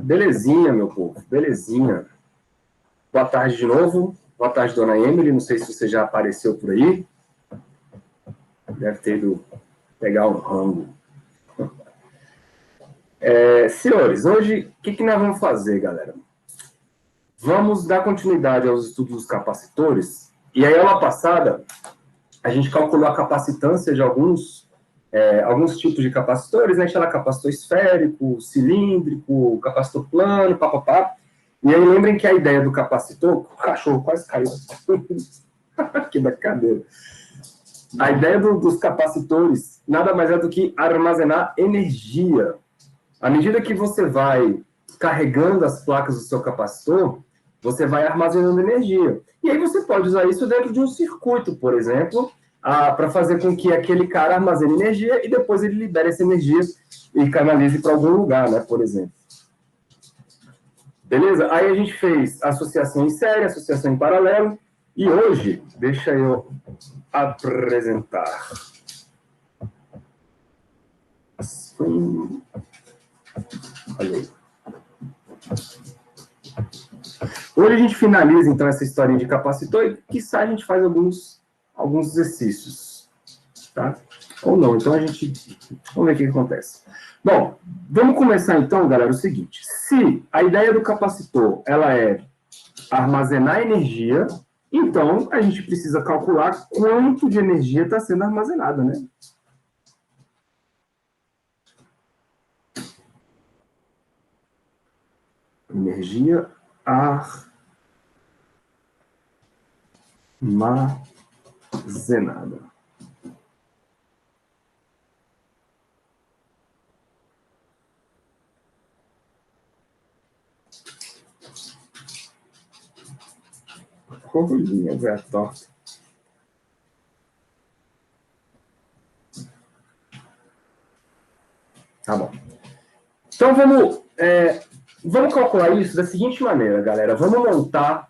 Belezinha, meu povo, belezinha. Boa tarde de novo. Boa tarde, dona Emily. Não sei se você já apareceu por aí. Deve ter ido pegar um rango. Senhores, hoje, o que nós vamos fazer, galera? Vamos dar continuidade aos estudos dos capacitores. E aí, aula passada, a gente calculou a capacitância de alguns tipos de capacitores, né? Tinha lá capacitor esférico, cilíndrico, capacitor plano, papapá. E aí, lembrem que a ideia do capacitor... O cachorro quase caiu aqui da cadeira. A ideia dos capacitores nada mais é do que armazenar energia. À medida que você vai carregando as placas do seu capacitor, você vai armazenando energia. E aí você pode usar isso dentro de um circuito, por exemplo, para fazer com que aquele cara armazene energia e depois ele libere essa energia e canalize para algum lugar, né, por exemplo. Beleza? Aí a gente fez associação em série, associação em paralelo, e hoje, deixa eu apresentar. Olha aí. Hoje a gente finaliza, então, essa historinha de capacitor e, quiçá, a gente faz alguns exercícios, tá? Ou não, então vamos ver o que acontece. Bom, vamos começar, então, galera, o seguinte. Se a ideia do capacitor, ela é armazenar energia, então a gente precisa calcular quanto de energia está sendo armazenada, né? Energia armazenada. Corrinha, velho, torta. Tá bom. Então vamos calcular isso da seguinte maneira, galera. Vamos montar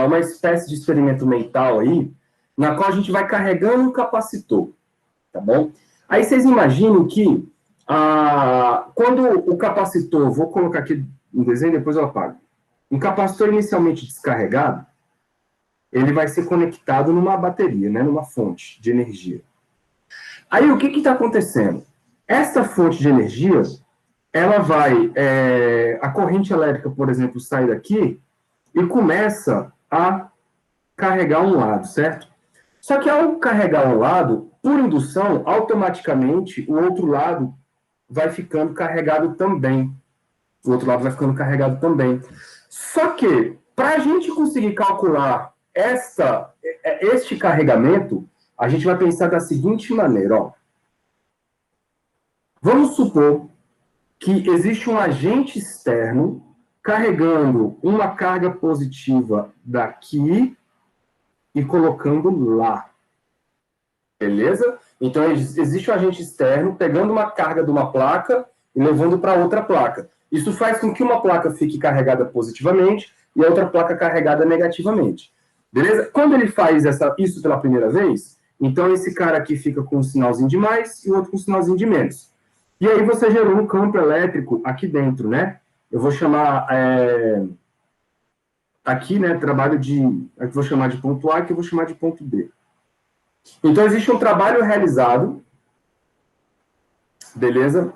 uma espécie de experimento mental aí, na qual a gente vai carregando um capacitor, tá bom? Aí vocês imaginem que quando o capacitor, vou colocar aqui no desenho, depois eu apago. Um capacitor inicialmente descarregado, ele vai ser conectado numa bateria, né, numa fonte de energia. Aí o que está acontecendo? Essa fonte de energia, ela vai, a corrente elétrica, por exemplo, sai daqui e começa a carregar um lado, certo? Só que ao carregar um lado, por indução, automaticamente o outro lado vai ficando carregado também. O outro lado vai ficando carregado também. Só que, para a gente conseguir calcular este carregamento, a gente vai pensar da seguinte maneira, ó. Vamos supor que existe um agente externo carregando uma carga positiva daqui e colocando lá. Beleza? Então, existe um agente externo pegando uma carga de uma placa e levando para outra placa. Isso faz com que uma placa fique carregada positivamente e a outra placa carregada negativamente. Beleza? Quando ele faz isso pela primeira vez, então esse cara aqui fica com um sinalzinho de mais e o outro com um sinalzinho de menos. E aí você gerou um campo elétrico aqui dentro, né? Eu vou chamar aqui, né, trabalho aqui vou chamar de ponto A, aqui eu vou chamar de ponto B. Então existe um trabalho realizado, beleza?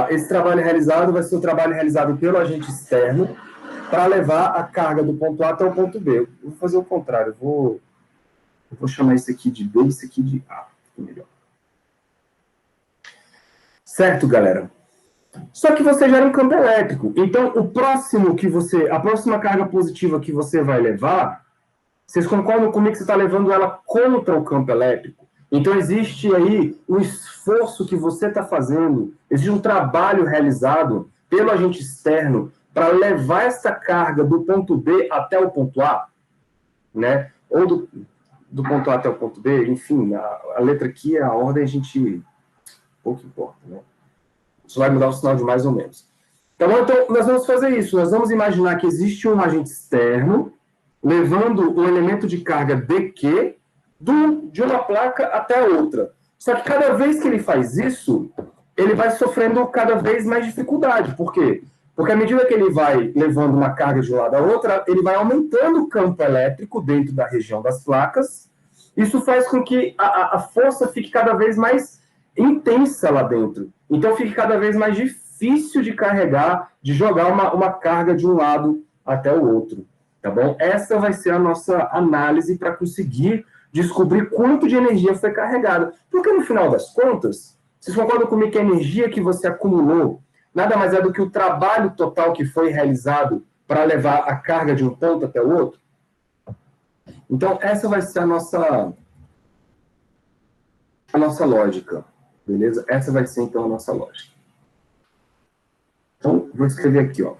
Esse trabalho realizado vai ser o trabalho realizado pelo agente externo para levar a carga do ponto A até o ponto B. Eu vou fazer o contrário, eu vou chamar isso aqui de B e isso aqui de A. Fica melhor. Certo, galera? Só que você gera um campo elétrico. Então, a próxima carga positiva que você vai levar, vocês concordam comigo que você está levando ela contra o campo elétrico? Então, existe aí um esforço que você está fazendo, existe um trabalho realizado pelo agente externo para levar essa carga do ponto B até o ponto A, né? Ou do ponto A até o ponto B, enfim, a letra aqui, a ordem, a gente pouco importa, né? Isso vai mudar o sinal de mais ou menos. Tá bom? Então, nós vamos fazer isso. Nós vamos imaginar que existe um agente externo levando um elemento de carga DQ de uma placa até a outra. Só que cada vez que ele faz isso, ele vai sofrendo cada vez mais dificuldade. Por quê? Porque à medida que ele vai levando uma carga de um lado a outra, ele vai aumentando o campo elétrico dentro da região das placas. Isso faz com que a força fique cada vez mais intensa lá dentro. Então fique cada vez mais difícil de carregar, de jogar uma carga de um lado até o outro. Tá bom? Essa vai ser a nossa análise para conseguir descobrir quanto de energia foi carregada. Porque no final das contas, vocês concordam comigo que a energia que você acumulou nada mais é do que o trabalho total que foi realizado para levar a carga de um ponto até o outro? Então, essa vai ser a nossa lógica, beleza? Essa vai ser, então, a nossa lógica. Então, vou escrever aqui, ó.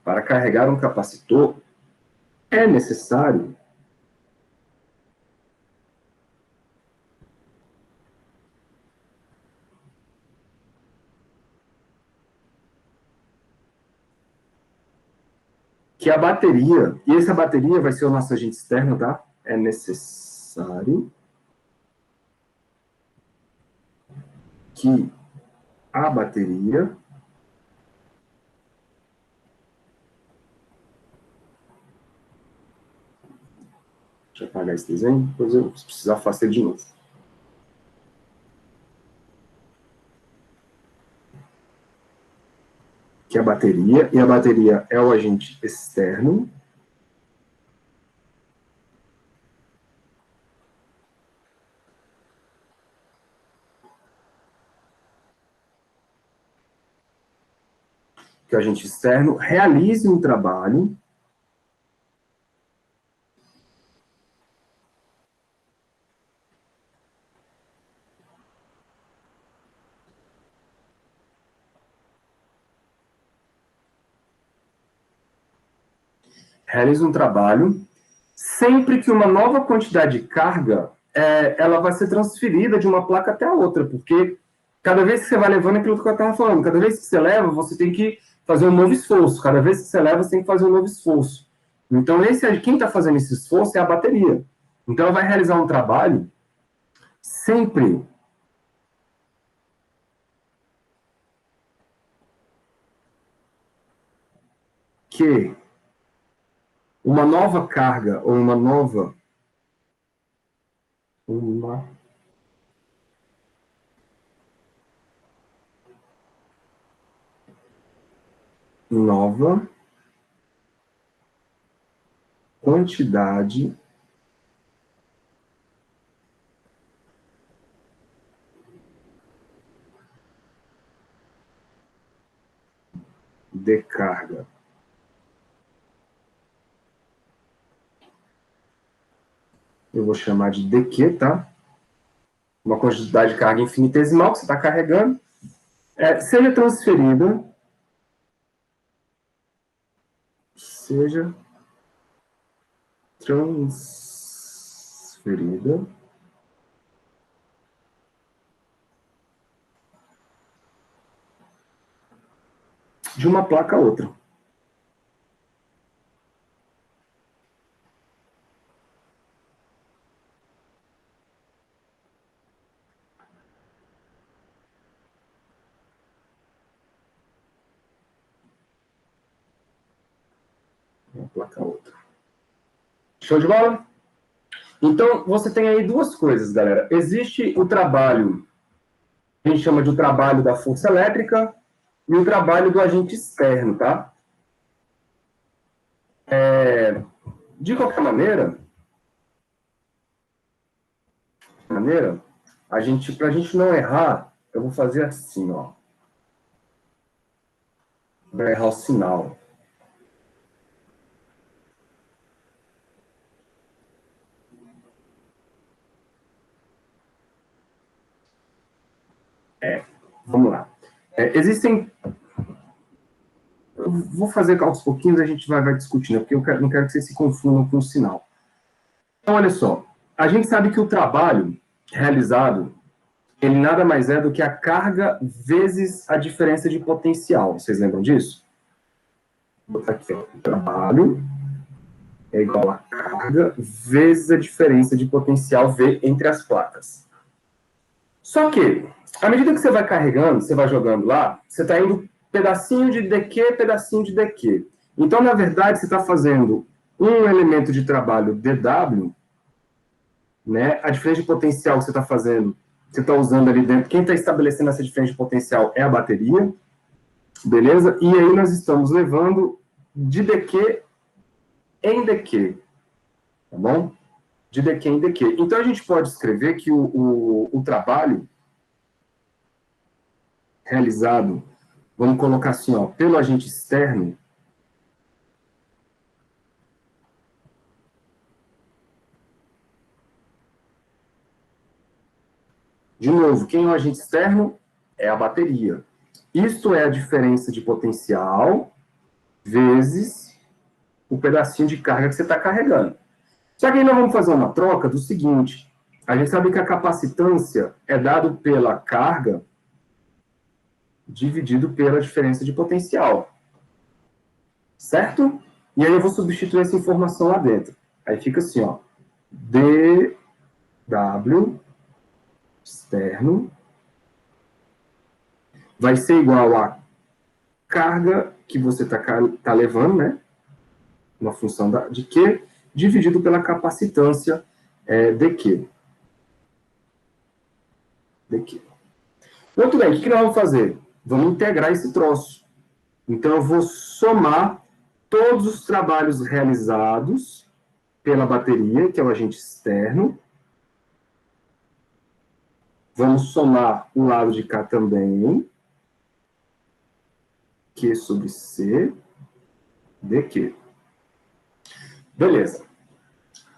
Para carregar um capacitor, é necessário que a bateria, e essa bateria vai ser o nosso agente externo, tá? É necessário que a bateria deixa eu apagar esse desenho, depois eu, se precisar, faço ele de novo. Que é a bateria, e a bateria é o agente externo. Que o agente externo realize um trabalho sempre que uma nova quantidade de carga ela vai ser transferida de uma placa até a outra, porque cada vez que você vai levando aquilo que eu estava falando, cada vez que você leva, você tem que fazer um novo esforço, cada vez que você leva, você tem que fazer um novo esforço. Então, quem está fazendo esse esforço é a bateria. Então, ela vai realizar um trabalho sempre que uma nova carga ou uma nova quantidade de carga. Eu vou chamar de dq, tá? Uma quantidade de carga infinitesimal que você está carregando, seja transferida de uma placa a outra. Uma placa a outra. Show de bola? Então, você tem aí duas coisas, galera. Existe o trabalho, a gente chama de o trabalho da força elétrica e o trabalho do agente externo, tá? De qualquer maneira, para a gente não errar, eu vou fazer assim, ó. Vai errar o sinal. Vamos Existem... Eu vou fazer aos pouquinhos, a gente vai discutindo, porque eu não quero que vocês se confundam com o sinal. Então, olha só. A gente sabe que o trabalho realizado, ele nada mais é do que a carga vezes a diferença de potencial. Vocês lembram disso? Vou botar aqui, ó. O trabalho é igual a carga vezes a diferença de potencial V entre as placas. Só que, à medida que você vai carregando, você vai jogando lá, você está indo pedacinho de dq, pedacinho de dq. Então, na verdade, você está fazendo um elemento de trabalho dW, né? A diferença de potencial que você está fazendo, você está usando ali dentro, quem está estabelecendo essa diferença de potencial é a bateria, beleza? E aí nós estamos levando de dq em dq, tá bom? De dq em dq. Então, a gente pode escrever que o trabalho realizado, vamos colocar assim, ó, pelo agente externo, de novo, quem é o agente externo? É a bateria. Isto é a diferença de potencial vezes o pedacinho de carga que você está carregando. Só que aí nós vamos fazer uma troca do seguinte, a gente sabe que a capacitância é dado pela carga dividido pela diferença de potencial. Certo? E aí eu vou substituir essa informação lá dentro. Aí fica assim, ó, dW externo vai ser igual a carga que você tá levando, né? Uma função de Q, dividido pela capacitância dQ. dQ. Muito bem, o que nós vamos fazer? Vamos integrar esse troço. Então, eu vou somar todos os trabalhos realizados pela bateria, que é o agente externo. Vamos somar o lado de cá também. Q sobre C, dQ. Beleza.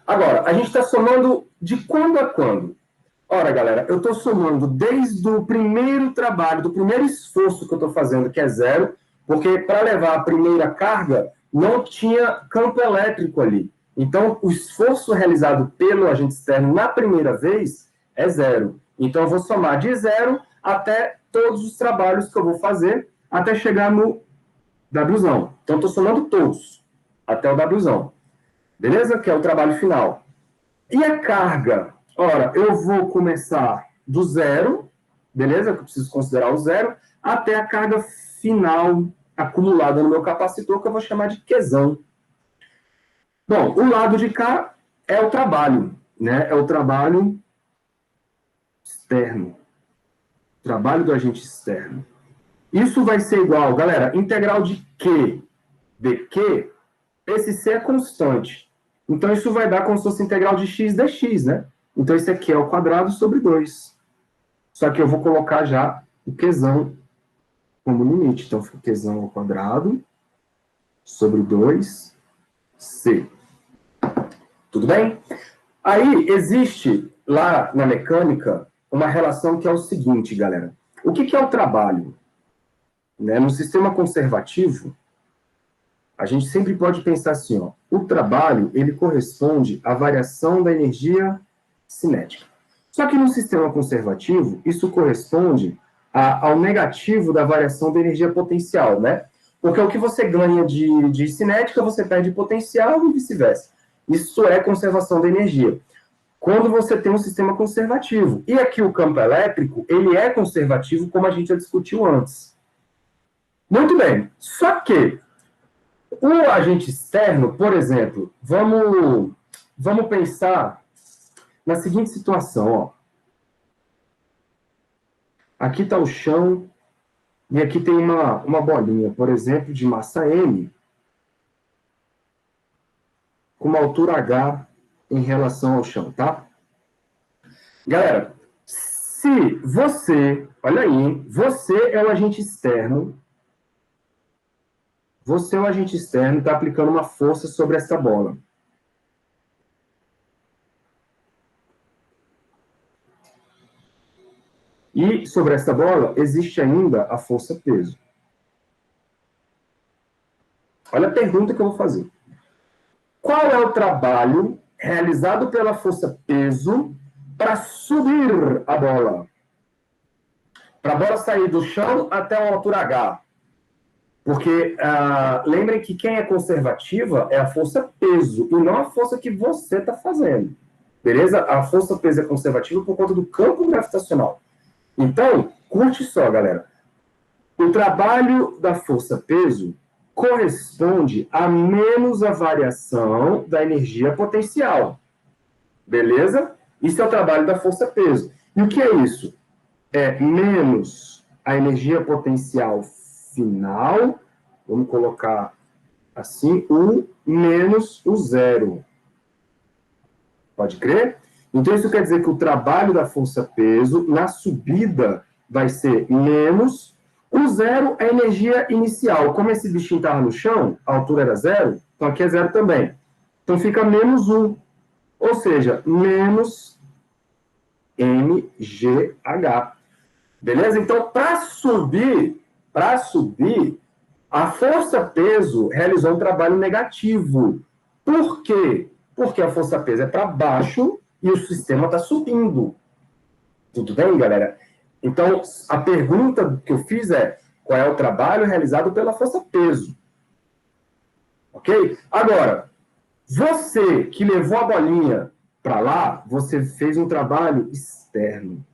Agora, a gente está somando de quando a quando? Ora, galera, eu estou somando desde o primeiro trabalho, do primeiro esforço que eu estou fazendo, que é zero, porque para levar a primeira carga, não tinha campo elétrico ali. Então, o esforço realizado pelo agente externo na primeira vez é zero. Então, eu vou somar de zero até todos os trabalhos que eu vou fazer, até chegar no Wzão. Então, estou somando todos, até o Wzão. Beleza? Que é o trabalho final. E a carga? Ora, eu vou começar do zero, beleza? Que eu preciso considerar o zero, até a carga final acumulada no meu capacitor, que eu vou chamar de Qzão. Bom, o lado de cá é o trabalho, né? É o trabalho externo. Trabalho do agente externo. Isso vai ser igual, galera, integral de Q dQ, esse C é constante. Então, isso vai dar como se fosse integral de x dx, né? Então, esse aqui é o quadrado sobre 2. Só que eu vou colocar já o Qzão como limite. Então, fica Qzão ao quadrado sobre 2C. Tudo bem? Aí, existe lá na mecânica uma relação que é o seguinte, galera. O que é o trabalho? Né? No sistema conservativo, a gente sempre pode pensar assim, ó, o trabalho, ele corresponde à variação da energia cinética. Só que no sistema conservativo, isso corresponde ao negativo da variação da energia potencial, né? Porque o que você ganha de cinética, você perde potencial e vice-versa. Isso é conservação da energia. Quando você tem um sistema conservativo. E aqui o campo elétrico, ele é conservativo, como a gente já discutiu antes. Muito bem. Só que o agente externo, por exemplo, vamos pensar na seguinte situação. Ó. Aqui está o chão e aqui tem uma bolinha, por exemplo, de massa M, com uma altura H em relação ao chão, tá? Galera, se você, olha aí, você é o agente externo, você é o agente externo, está aplicando uma força sobre essa bola. E sobre essa bola, existe ainda a força-peso. Olha a pergunta que eu vou fazer. Qual é o trabalho realizado pela força-peso para subir a bola? Para a bola sair do chão até uma altura H. Porque lembrem que quem é conservativa é a força-peso e não a força que você está fazendo. Beleza? A força-peso é conservativa por conta do campo gravitacional. Então, curte só, galera. O trabalho da força-peso corresponde a menos a variação da energia potencial. Beleza? Isso é o trabalho da força-peso. E o que é isso? É menos a energia potencial final, vamos colocar assim, 1 menos o zero. Pode crer? Então, isso quer dizer que o trabalho da força-peso na subida vai ser menos o zero, a energia inicial. Como esse bichinho estava no chão, a altura era zero, então aqui é zero também. Então, fica menos 1. Ou seja, menos mgh. Beleza? Então, para subir, a força-peso realizou um trabalho negativo. Por quê? Porque a força-peso é para baixo e o sistema está subindo. Tudo bem, galera? Então, a pergunta que eu fiz é: qual é o trabalho realizado pela força-peso? Ok? Agora, você que levou a bolinha para lá, você fez um trabalho externo.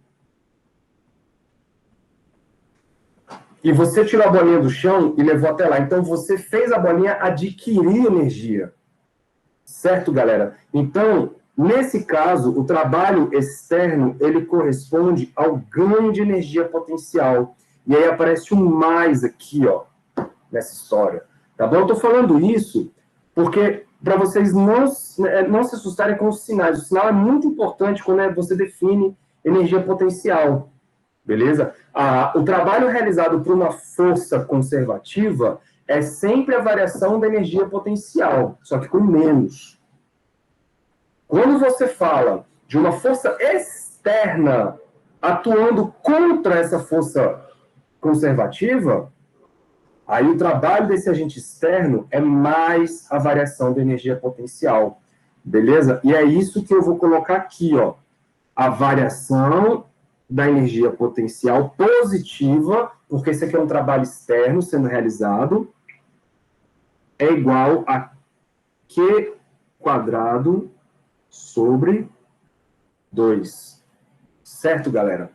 E você tirou a bolinha do chão e levou até lá. Então, você fez a bolinha adquirir energia. Certo, galera? Então, nesse caso, o trabalho externo, ele corresponde ao ganho de energia potencial. E aí aparece um mais aqui, ó, nessa história. Tá bom? Eu tô falando isso porque para vocês não se assustarem com os sinais. O sinal é muito importante quando você define energia potencial. Beleza? O trabalho realizado por uma força conservativa é sempre a variação da energia potencial, só que com menos. Quando você fala de uma força externa atuando contra essa força conservativa, aí o trabalho desse agente externo é mais a variação da energia potencial. Beleza? E é isso que eu vou colocar aqui, ó. A variação da energia potencial positiva, porque esse aqui é um trabalho externo sendo realizado, é igual a Q quadrado sobre 2. Certo, galera?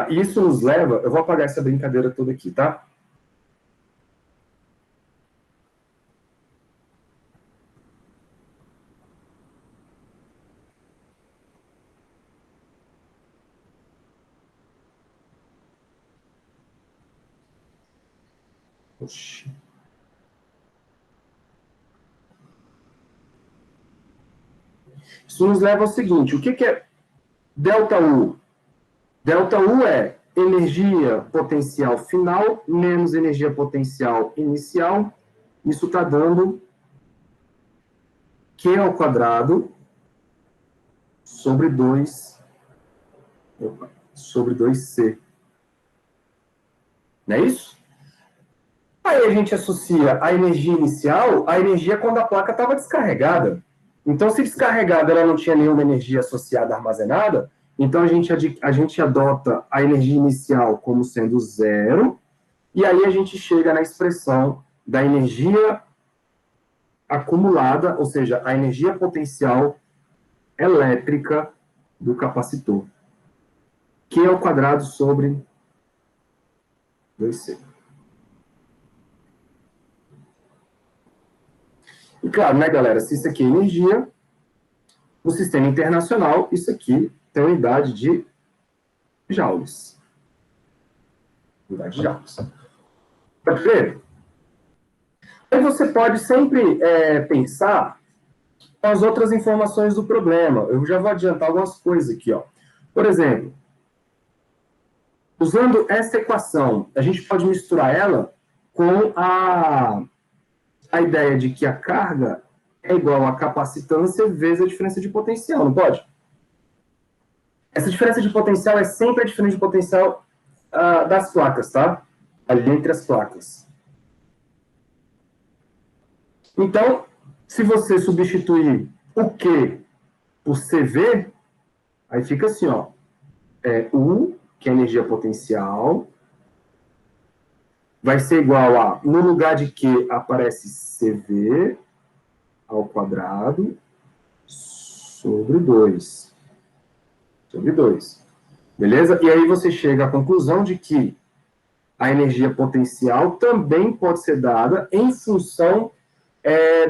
Isso nos leva... Eu vou apagar essa brincadeira toda aqui, tá? Oxi. Isso nos leva ao seguinte: o que é ΔU? ΔU é energia potencial final menos energia potencial inicial. Isso está dando Q ao quadrado sobre 2, sobre 2C. Não é isso? Aí a gente associa a energia inicial à energia quando a placa estava descarregada. Então, se descarregada ela não tinha nenhuma energia associada armazenada, então a gente adota a energia inicial como sendo zero, e aí a gente chega na expressão da energia acumulada, ou seja, a energia potencial elétrica do capacitor, que é o quadrado sobre 2C. E claro, né, galera, se isso aqui é energia, no sistema internacional, isso aqui tem unidade de joules. Unidade de joules. Pode ver? Aí você pode sempre pensar as outras informações do problema. Eu já vou adiantar algumas coisas aqui, ó. Por exemplo, usando essa equação, a gente pode misturar ela com a ideia de que a carga é igual a capacitância vezes a diferença de potencial, não pode? Essa diferença de potencial é sempre a diferença de potencial das placas, tá? Ali entre as placas. Então, se você substituir o Q por CV, aí fica assim, ó. U, que é energia potencial, vai ser igual a, no lugar de Q aparece CV ao quadrado sobre 2. Sobre 2. Beleza? E aí você chega à conclusão de que a energia potencial também pode ser dada em função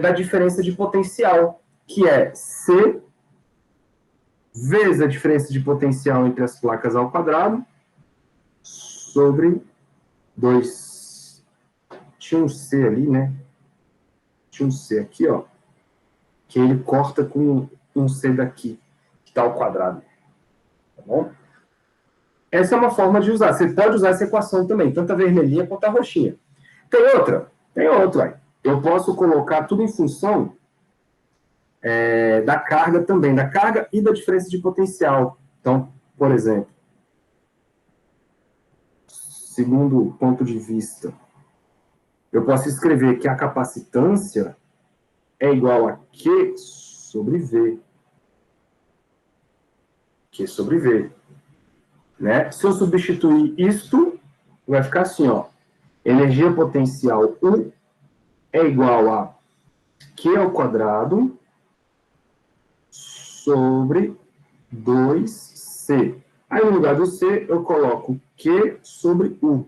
da diferença de potencial, que é C vezes a diferença de potencial entre as placas ao quadrado sobre 2. Tinha um C ali, né? Tinha um C aqui, ó, que ele corta com um C daqui, que está ao quadrado. Tá bom? Essa é uma forma de usar. Você pode usar essa equação também, tanto a vermelhinha quanto a roxinha. Tem outra? Tem outra. Eu posso colocar tudo em função da carga também, da carga e da diferença de potencial. Então, por exemplo, segundo ponto de vista, eu posso escrever que a capacitância é igual a Q sobre V. Q sobre V. Né? Se eu substituir isto, vai ficar assim, ó. Energia potencial U é igual a Q ao quadrado sobre 2C. Aí, no lugar do C, eu coloco Q sobre U.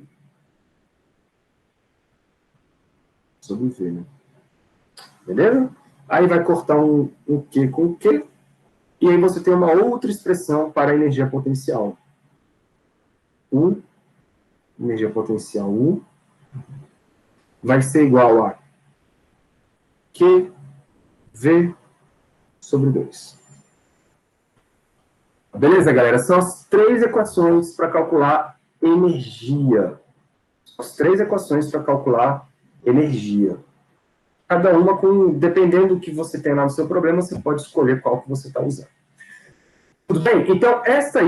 Sobre V, né? Beleza? Aí vai cortar um Q com Q, e aí você tem uma outra expressão para a energia potencial. U, energia potencial U, vai ser igual a QV sobre 2. Beleza, galera? São as 3 equações para calcular energia. As 3 equações para calcular energia. Cada uma dependendo do que você tem lá no seu problema, você pode escolher qual que você está usando. Tudo bem? Então, essa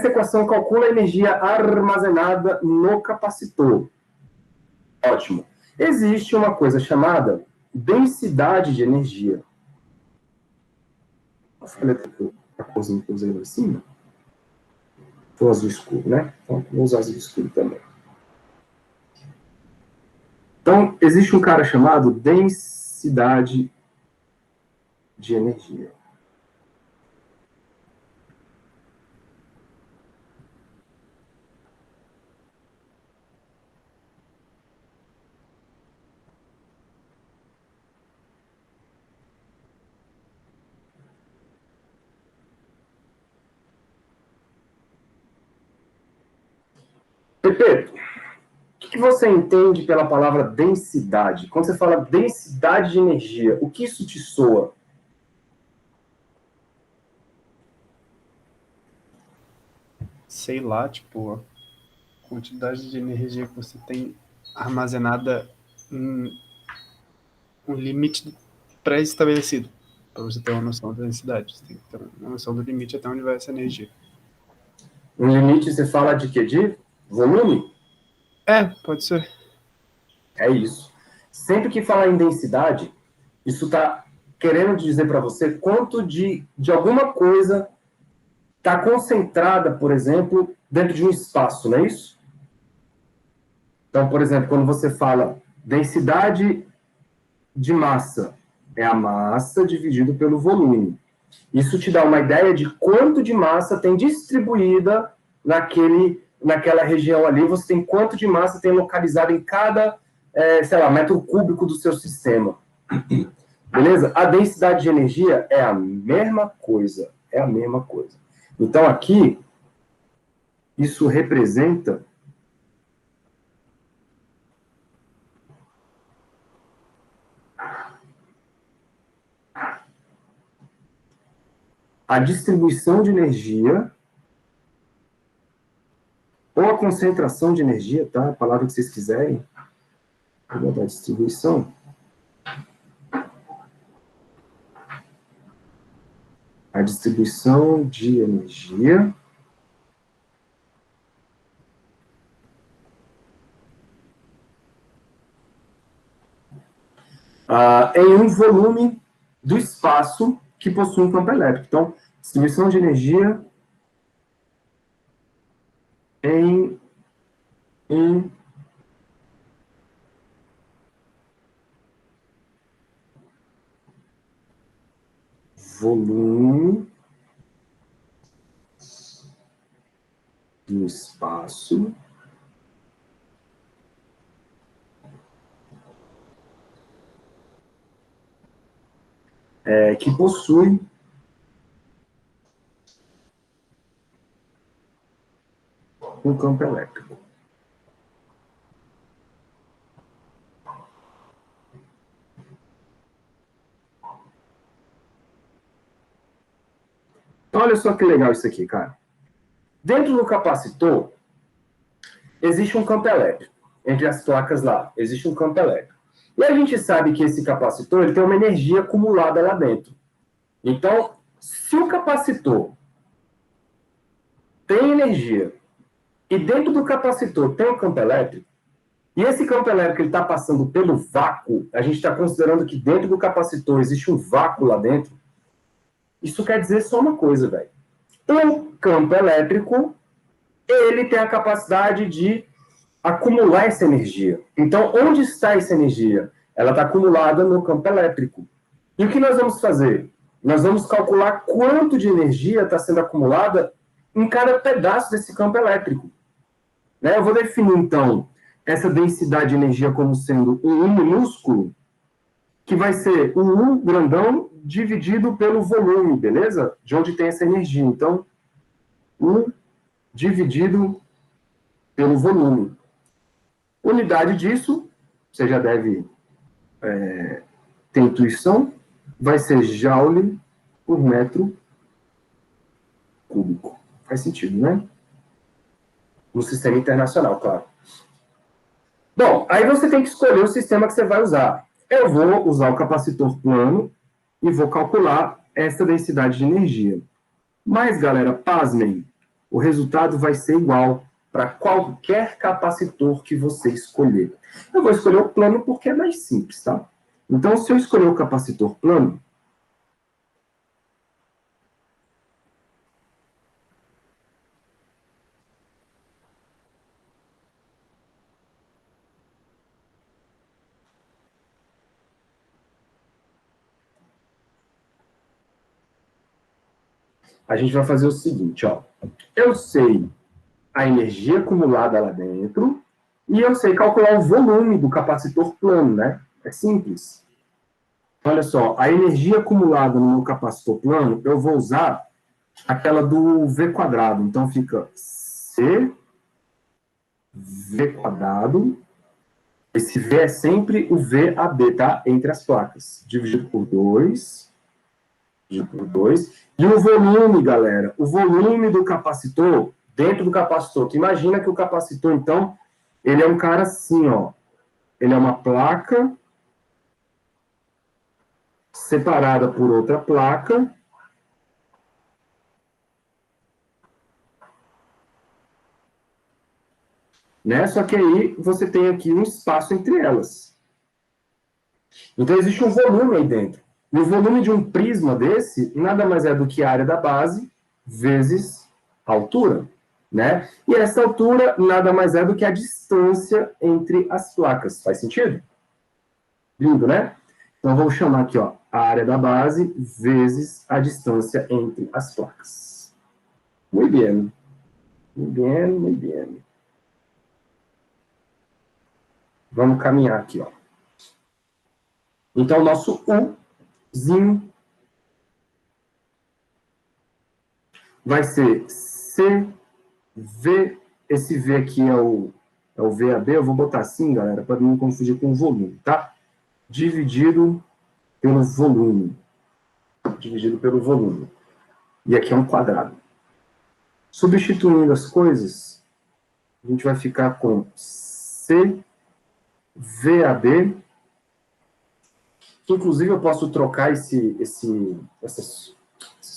equação calcula a energia armazenada no capacitor. Ótimo. Existe uma coisa chamada densidade de energia. Olha a corzinha que eu usei lá em cima. Foi azul escuro, né? Então, vou usar azul escuro também. Então, existe um cara chamado densidade de energia. Pepe, o que você entende pela palavra densidade? Quando você fala densidade de energia, o que isso te soa? Sei lá, tipo, a quantidade de energia que você tem armazenada em um limite pré-estabelecido, para você ter uma noção da densidade. Você tem que ter uma noção do limite até onde vai essa energia. Um limite, você fala de quê? De volume? Pode ser. É isso. Sempre que falar em densidade, isso está querendo dizer para você quanto de alguma coisa está concentrada, por exemplo, dentro de um espaço, não é isso? Então, por exemplo, quando você fala densidade de massa, é a massa dividido pelo volume. Isso te dá uma ideia de quanto de massa tem distribuída naquela região ali, você tem quanto de massa tem localizado em cada, sei lá, metro cúbico do seu sistema. Beleza? A densidade de energia é a mesma coisa. É a mesma coisa. Então, aqui, isso representa a distribuição de energia ou a concentração de energia, tá? A palavra que vocês quiserem. Vou botar distribuição. A a distribuição de energia em um volume do espaço que possui um campo elétrico. Então, distribuição de energia em um volume do espaço que possui um campo elétrico. Então, olha só que legal isso aqui, cara. Dentro do capacitor, existe um campo elétrico. Entre as placas lá, existe um campo elétrico. E a gente sabe que esse capacitor ele tem uma energia acumulada lá dentro. Então, se o capacitor tem energia e dentro do capacitor tem um campo elétrico, e esse campo elétrico está passando pelo vácuo, a gente está considerando que dentro do capacitor existe um vácuo lá dentro, isso quer dizer só uma coisa, velho. O campo elétrico, ele tem a capacidade de acumular essa energia. Então, onde está essa energia? Ela está acumulada no campo elétrico. E o que nós vamos fazer? Nós vamos calcular quanto de energia está sendo acumulada em cada pedaço desse campo elétrico. Né? Eu vou definir, então, essa densidade de energia como sendo um U minúsculo, que vai ser o U grandão dividido pelo volume, beleza? De onde tem essa energia. Então, U dividido pelo volume. Unidade disso, você já deve ter intuição, vai ser joule por metro cúbico. Faz sentido, né? No sistema internacional, claro. Bom, aí você tem que escolher o sistema que você vai usar. Eu vou usar o capacitor plano e vou calcular essa densidade de energia. Mas, galera, pasmem, o resultado vai ser igual para qualquer capacitor que você escolher. Eu vou escolher o plano porque é mais simples, tá? Então, se eu escolher o capacitor plano, a gente vai fazer o seguinte, ó. Eu sei a energia acumulada lá dentro e eu sei calcular o volume do capacitor plano, né? É simples. Olha só, a energia acumulada no meu capacitor plano, eu vou usar aquela do V quadrado. Então, fica C V quadrado. Esse V é sempre o VAB, tá? Entre as placas. Dividido por 2. Dividido por 2. E o volume, galera, o volume do capacitor, dentro do capacitor. Tu imagina que o capacitor, então, ele é um cara assim, ó. Ele é uma placa separada por outra placa. Né? Só que aí você tem aqui um espaço entre elas. Então, existe um volume aí dentro. E o volume de um prisma desse nada mais é do que a área da base vezes a altura. Né? E essa altura nada mais é do que a distância entre as placas. Faz sentido? Lindo, né? Então, vou chamar aqui, ó, a área da base vezes a distância entre as placas. Muito bem. Muito bem, muito bem. Vamos caminhar aqui, ó. Então, o nosso Uzinho vai ser CV. Esse V aqui é o VAB. Eu vou botar assim, galera, para não confundir com o volume, tá? Dividido pelo volume. Dividido pelo volume. E aqui é um quadrado. Substituindo as coisas, a gente vai ficar com CVAB. Inclusive, eu posso trocar esses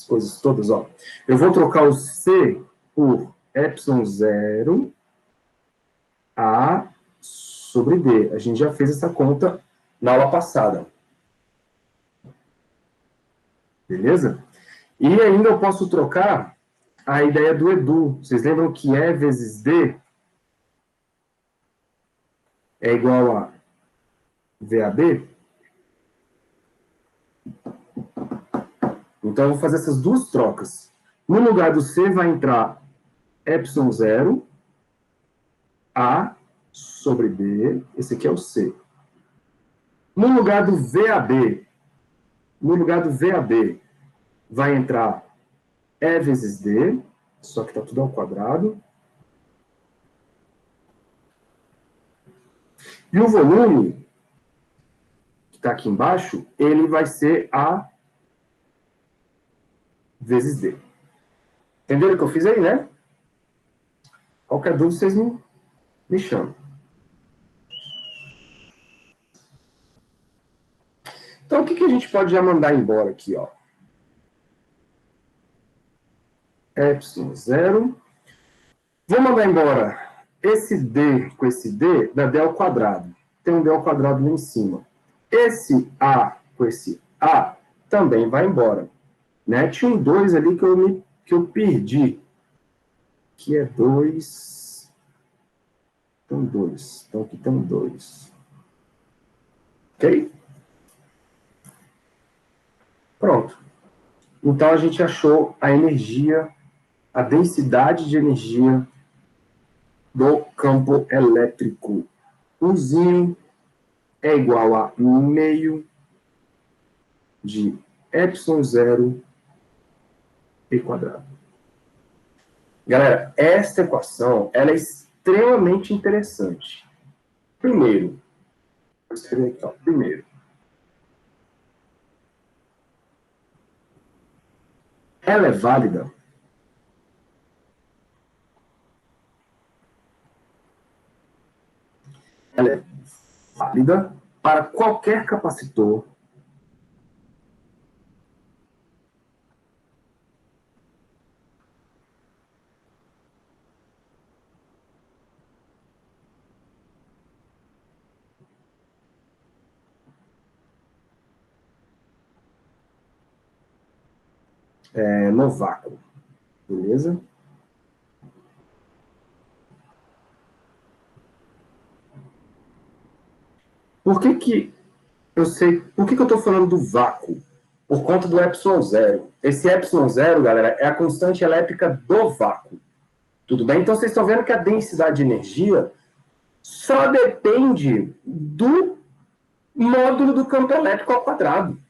essas coisas todas, ó. Eu vou trocar o C por ε0 A sobre D. A gente já fez essa conta na aula passada. Beleza? E ainda eu posso trocar a ideia do Edu. Vocês lembram que E vezes D é igual a VAB? Então, eu vou fazer essas duas trocas. No lugar do C vai entrar ε0 A sobre D. Esse aqui é o C. No lugar do VAB, vai entrar E vezes D, só que está tudo ao quadrado. E o volume, que está aqui embaixo, ele vai ser A vezes D. Entenderam o que eu fiz aí, né? Qualquer dúvida, vocês me chamam. Então, o que a gente pode já mandar embora aqui, ó? ε0. Vou mandar embora esse D com esse D, dá D ao quadrado. Tem um D ao quadrado lá em cima. Esse A com esse A também vai embora. Né? Tinha um 2 ali que eu perdi. Que é 2. Então, 2. Então, aqui tem 2. Ok? Pronto. Então, a gente achou a energia, a densidade de energia do campo elétrico. Uzinho é igual a meio de ε0 e quadrado. Galera, esta equação ela é extremamente interessante. Primeiro, vou escrever aqui, ó. Primeiro, ela é válida para qualquer capacitor no vácuo. Beleza? Por que eu sei... Por que eu estou falando do vácuo? Por conta do ε0. Esse ε0, galera, é a constante elétrica do vácuo. Tudo bem? Então, vocês estão vendo que a densidade de energia só depende do módulo do campo elétrico ao quadrado.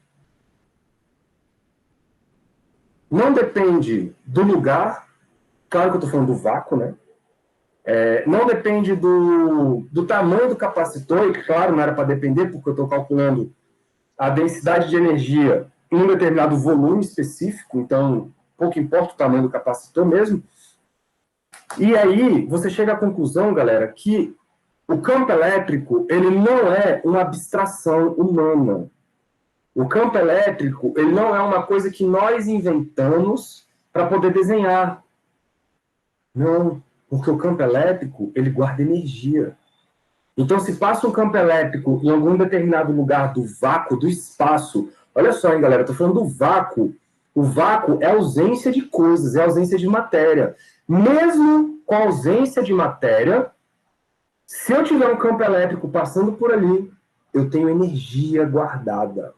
Não depende do lugar, claro que eu estou falando do vácuo, né? Não depende do tamanho do capacitor, e claro, não era para depender, porque eu estou calculando a densidade de energia em um determinado volume específico, então pouco importa o tamanho do capacitor mesmo. E aí, você chega à conclusão, galera, que o campo elétrico, ele não é uma abstração humana. O campo elétrico, ele não é uma coisa que nós inventamos para poder desenhar. Não, porque o campo elétrico, ele guarda energia. Então, se passa um campo elétrico em algum determinado lugar do vácuo, do espaço, olha só, hein, galera, eu estou falando do vácuo. O vácuo é ausência de coisas, é ausência de matéria. Mesmo com a ausência de matéria, se eu tiver um campo elétrico passando por ali, eu tenho energia guardada.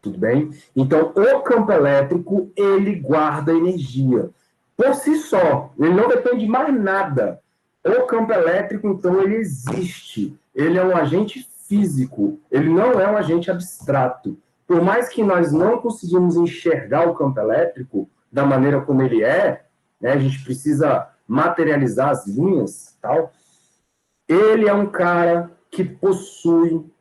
Tudo bem? Então, o campo elétrico, ele guarda energia. Por si só, ele não depende de mais nada. O campo elétrico, então, ele existe. Ele é um agente físico. Ele não é um agente abstrato. Por mais que nós não conseguimos enxergar o campo elétrico da maneira como ele é, né, a gente precisa materializar as linhas, tal. Ele é um cara que possui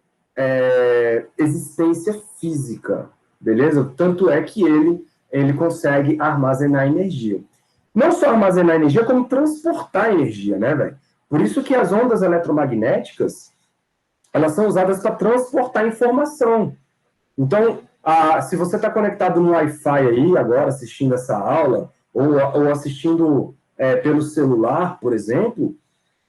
existência física, beleza? Tanto é que ele consegue armazenar energia. Não só armazenar energia, como transportar energia, né, velho? Por isso que as ondas eletromagnéticas, elas são usadas para transportar informação. Então, Se você está conectado no Wi-Fi aí agora, assistindo essa aula, ou assistindo pelo celular, por exemplo,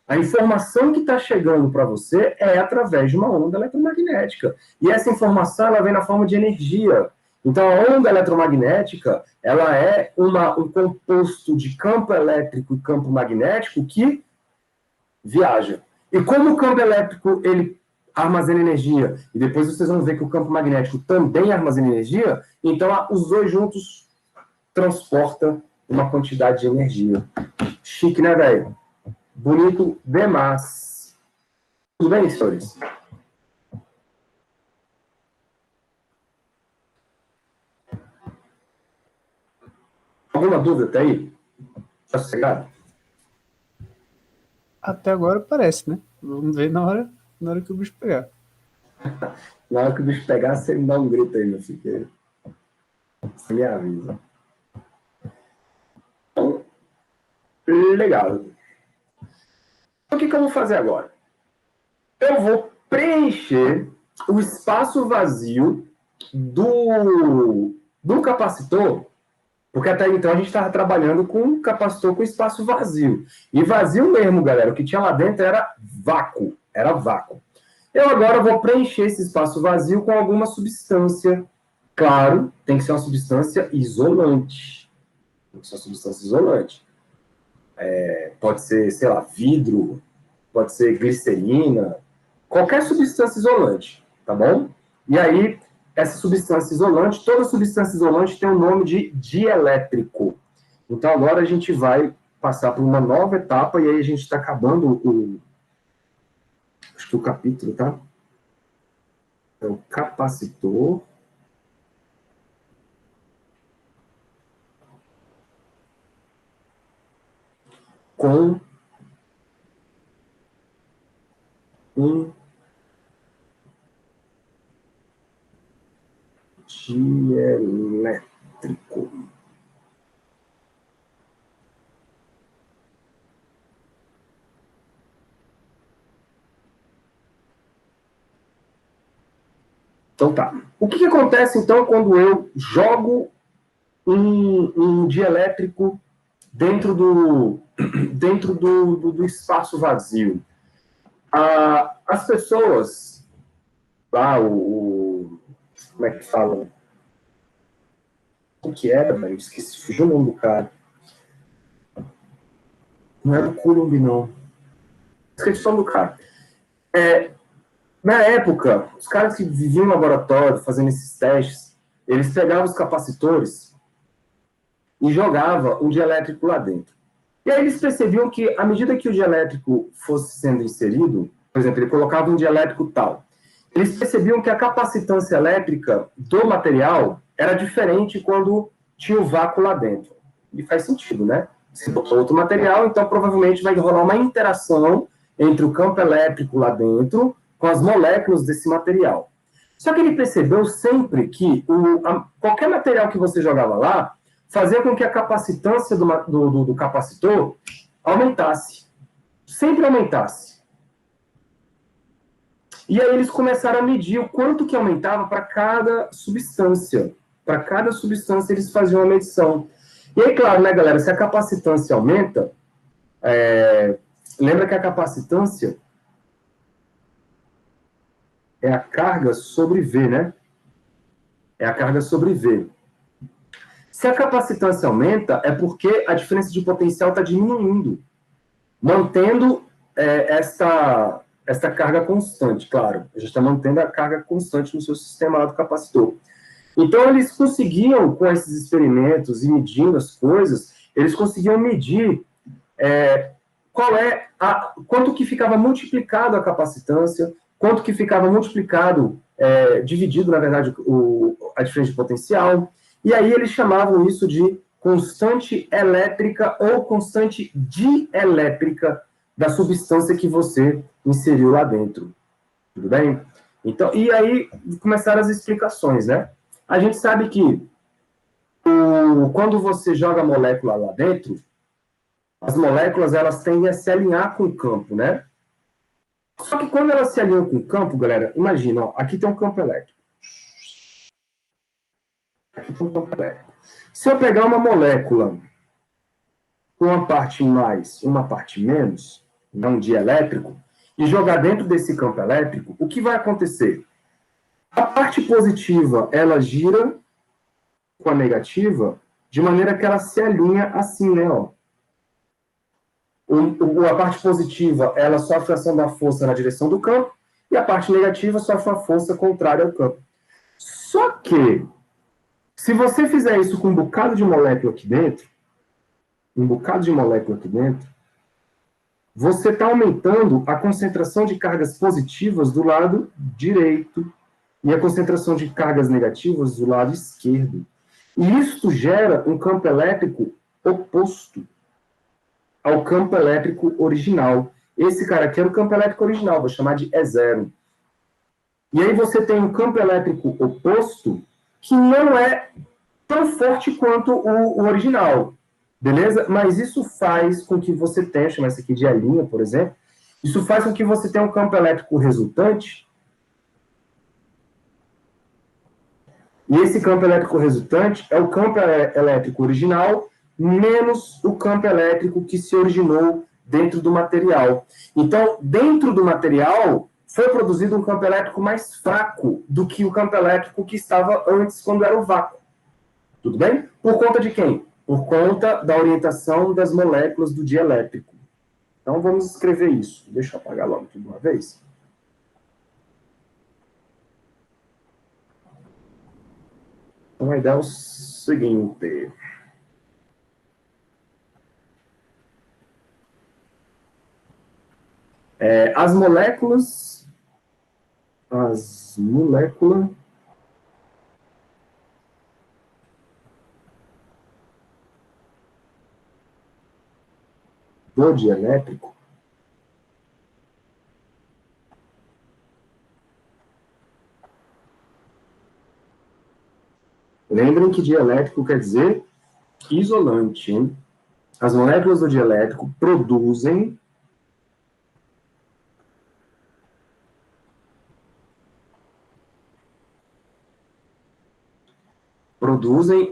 a informação que está chegando para você é através de uma onda eletromagnética. E essa informação ela vem na forma de energia. Então, a onda eletromagnética ela é um composto de campo elétrico e campo magnético que viaja. E como o campo elétrico ele armazena energia, e depois vocês vão ver que o campo magnético também armazena energia, então os dois juntos transportam uma quantidade de energia. Chique, né, velho? Bonito demais. Tudo bem, senhores? Alguma dúvida até aí? Tá sossegado? Até agora parece, né? Vamos ver na hora que o bicho pegar. Na hora que o bicho pegar, você me dá um grito aí, meu filho. Você me avisa. Então, legal. O que eu vou fazer agora? Eu vou preencher o espaço vazio do capacitor, porque até então a gente estava trabalhando com um capacitor com espaço vazio. E vazio mesmo, galera. O que tinha lá dentro era vácuo. Era vácuo. Eu agora vou preencher esse espaço vazio com alguma substância. Claro, tem que ser uma substância isolante. Tem que ser uma substância isolante. Pode ser, sei lá, vidro, pode ser glicerina, qualquer substância isolante, tá bom? E aí, essa substância isolante, toda substância isolante tem o nome de dielétrico. Então, agora a gente vai passar por uma nova etapa, e aí a gente está acabando acho que o capítulo, tá? É o capacitor. Com um dielétrico. Então tá. O que acontece então quando eu jogo um dielétrico dentro do espaço vazio? As pessoas, como é que fala? O que era, velho? Esqueci, fugiu o nome do cara. Não era o Coulomb, não. Esqueci o nome do cara. Na época, os caras que viviam no laboratório fazendo esses testes, eles pegavam os capacitores e jogavam o dielétrico lá dentro. E aí eles percebiam que, à medida que o dielétrico fosse sendo inserido, por exemplo, ele colocava um dielétrico tal, eles percebiam que a capacitância elétrica do material era diferente quando tinha o vácuo lá dentro. E faz sentido, né? Se botou outro material, então provavelmente vai rolar uma interação entre o campo elétrico lá dentro com as moléculas desse material. Só que ele percebeu sempre que qualquer material que você jogava lá fazia com que a capacitância do capacitor aumentasse. Sempre aumentasse. E aí eles começaram a medir o quanto que aumentava para cada substância. Para cada substância eles faziam uma medição. E aí, claro, né, galera, se a capacitância aumenta, lembra que a capacitância é a carga sobre V, né? É a carga sobre V. Se a capacitância aumenta, é porque a diferença de potencial está diminuindo, mantendo esta carga constante, claro. A gente está mantendo a carga constante no seu sistema lá do capacitor. Então, eles conseguiam, com esses experimentos e medindo as coisas, eles conseguiam medir quanto que ficava multiplicado a capacitância, quanto que ficava multiplicado, dividido, na verdade, a diferença de potencial. E aí eles chamavam isso de constante elétrica ou constante dielétrica da substância que você inseriu lá dentro. Tudo bem? Então, e aí começaram as explicações, né? A gente sabe que quando você joga a molécula lá dentro, as moléculas elas tendem a se alinhar com o campo, né? Só que quando elas se alinham com o campo, galera, imagina, ó, aqui tem um campo elétrico. Aqui tem um campo elétrico. Se eu pegar uma molécula com uma parte mais, uma parte menos, não dielétrico, e jogar dentro desse campo elétrico, o que vai acontecer? A parte positiva, ela gira com a negativa, de maneira que ela se alinha assim, né? Ó. A parte positiva, ela sofre a ação da força na direção do campo, e a parte negativa sofre a força contrária ao campo. Só que, se você fizer isso com um bocado de molécula aqui dentro, você está aumentando a concentração de cargas positivas do lado direito e a concentração de cargas negativas do lado esquerdo. E isso gera um campo elétrico oposto ao campo elétrico original. Esse cara aqui era o campo elétrico original, vou chamar de E0. E aí você tem um campo elétrico oposto que não é tão forte quanto o original, beleza? Mas isso faz com que você tenha, chamar isso aqui de linha, por exemplo, isso faz com que você tenha um campo elétrico resultante. E esse campo elétrico resultante é o campo elétrico original menos o campo elétrico que se originou dentro do material. Então, dentro do material, foi produzido um campo elétrico mais fraco do que o campo elétrico que estava antes, quando era o vácuo. Tudo bem? Por conta de quem? Por conta da orientação das moléculas do dielétrico. Então, vamos escrever isso. Deixa eu apagar logo tudo de uma vez. Então, a ideia é o seguinte. As moléculas do dielétrico lembrem que dielétrico quer dizer isolante. Hein? As moléculas do dielétrico produzem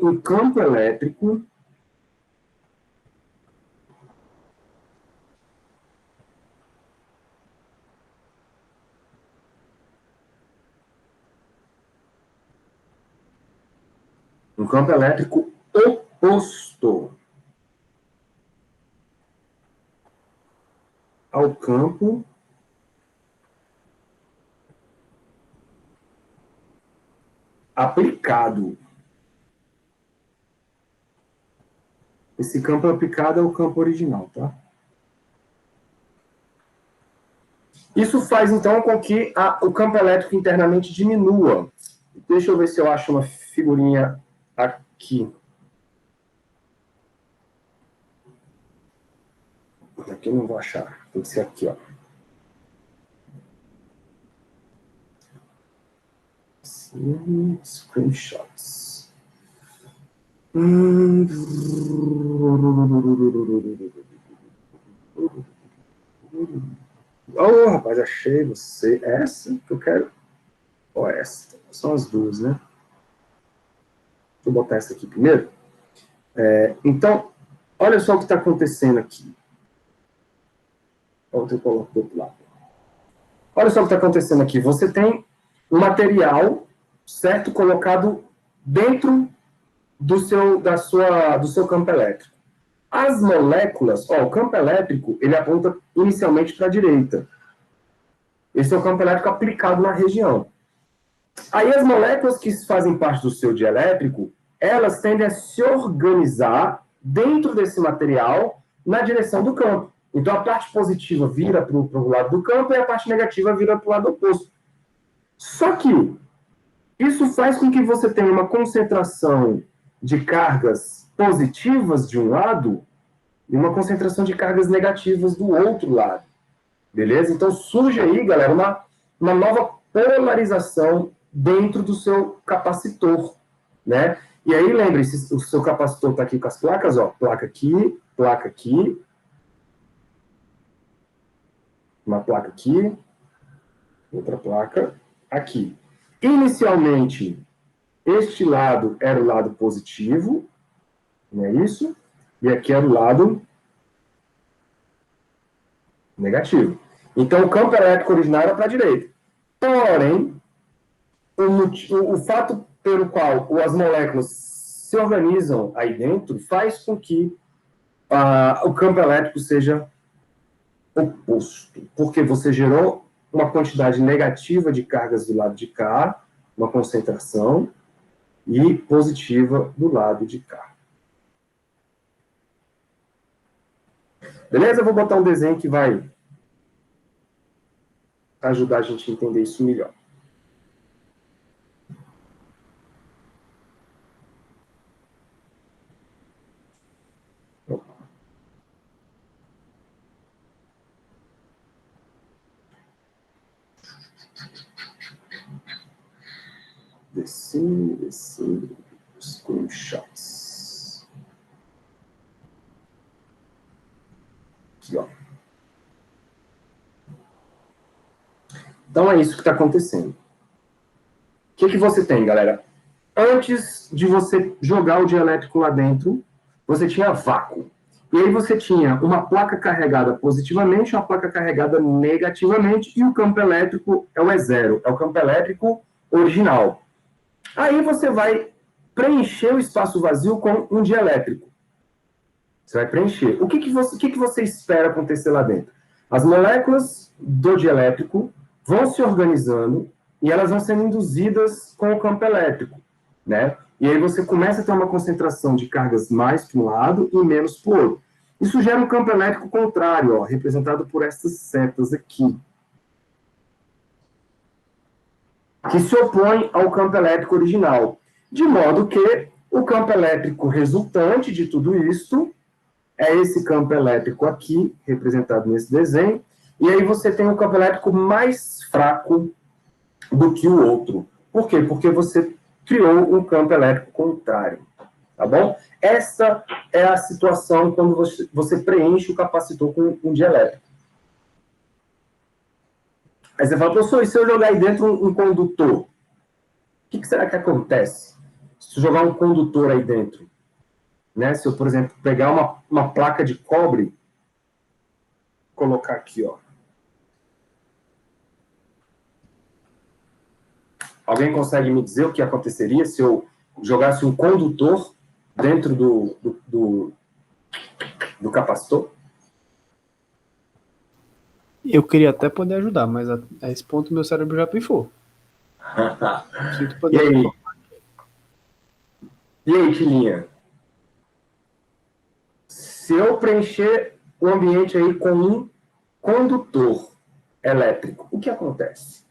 um campo elétrico oposto ao campo aplicado. Esse campo aplicado é o campo original, tá? Isso faz, então, com que o campo elétrico internamente diminua. Deixa eu ver se eu acho uma figurinha aqui. Aqui eu não vou achar. Tem que ser aqui, ó. Screenshots. Oh, rapaz, achei você. Essa que eu quero. Ou essa. São as duas, né? Deixa eu botar essa aqui primeiro. Então, olha só o que está acontecendo aqui. Ou eu coloco do outro lado. Olha só o que está acontecendo aqui. Você tem um material, certo, colocado dentro do seu campo elétrico. As moléculas, o campo elétrico, ele aponta inicialmente para a direita. Esse é o campo elétrico aplicado na região. Aí as moléculas que fazem parte do seu dielétrico, elas tendem a se organizar dentro desse material na direção do campo. Então a parte positiva vira para o lado do campo e a parte negativa vira para o lado oposto. Só que isso faz com que você tenha uma concentração de cargas positivas de um lado e uma concentração de cargas negativas do outro lado. Beleza? Então surge aí, galera, uma nova polarização dentro do seu capacitor, né? E aí, lembre-se, o seu capacitor está aqui com as placas, ó, placa aqui, uma placa aqui, outra placa aqui. Inicialmente, Este lado era o lado positivo, não é isso? E aqui era o lado negativo. Então, o campo elétrico original era para a direita. Porém, o fato pelo qual as moléculas se organizam aí dentro faz com que o campo elétrico seja oposto. Porque você gerou uma quantidade negativa de cargas do lado de cá, uma concentração, e positiva do lado de cá. Beleza? Eu vou botar um desenho que vai ajudar a gente a entender isso melhor. Descendo, screenshots. Aqui, ó. Então é isso que está acontecendo. O que você tem, galera? Antes de você jogar o dielétrico lá dentro, você tinha vácuo. E aí você tinha uma placa carregada positivamente, uma placa carregada negativamente, e o campo elétrico é o E0, é o campo elétrico original. Aí você vai preencher o espaço vazio com um dielétrico. Você vai preencher. O que você espera acontecer lá dentro? As moléculas do dielétrico vão se organizando e elas vão sendo induzidas com o campo elétrico, né? E aí você começa a ter uma concentração de cargas mais para um lado e menos para o outro. Isso gera um campo elétrico contrário, ó, representado por essas setas aqui, que se opõe ao campo elétrico original. De modo que o campo elétrico resultante de tudo isto é esse campo elétrico aqui, representado nesse desenho, e aí você tem um campo elétrico mais fraco do que o outro. Por quê? Porque você criou um campo elétrico contrário, tá bom? Essa é a situação quando você preenche o capacitor com um dielétrico. Aí você fala, professor, e se eu jogar aí dentro um condutor? O que será que acontece? Se eu jogar um condutor aí dentro, né? Se eu, por exemplo, pegar uma placa de cobre, colocar aqui, ó. Alguém consegue me dizer o que aconteceria se eu jogasse um condutor dentro do capacitor? Eu queria até poder ajudar, mas a esse ponto meu cérebro já pifou. Sinto poder. E aí? E aí, Tilinha? Se eu preencher o ambiente aí com um condutor elétrico, o que acontece?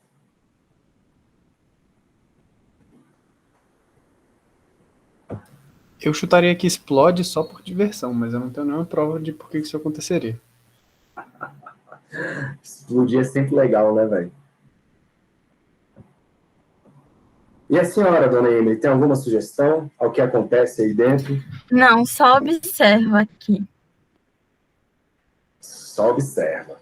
Eu chutaria que explode só por diversão, mas eu não tenho nenhuma prova de por que isso aconteceria. Explodir é sempre legal, né, velho? E a senhora, dona Emily, tem alguma sugestão ao que acontece aí dentro? Não, só observa aqui. Só observa.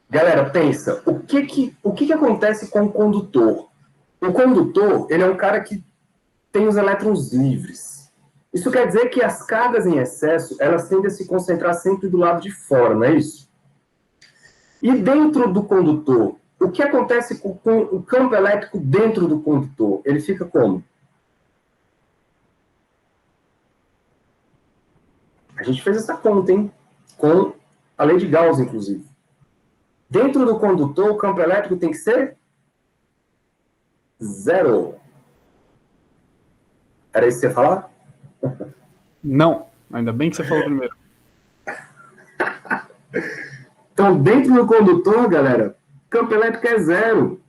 Galera, pensa, o que acontece com o condutor? O condutor, ele é um cara que tem os elétrons livres. Isso quer dizer que as cargas em excesso, elas tendem a se concentrar sempre do lado de fora, não é isso? E dentro do condutor, o que acontece com o campo elétrico dentro do condutor? Ele fica como? A gente fez essa conta, hein? Com a lei de Gauss, inclusive. Dentro do condutor, o campo elétrico tem que ser 0. Era isso que você ia falar? Não, ainda bem que você falou primeiro. Então, dentro do condutor, galera, campo elétrico é 0.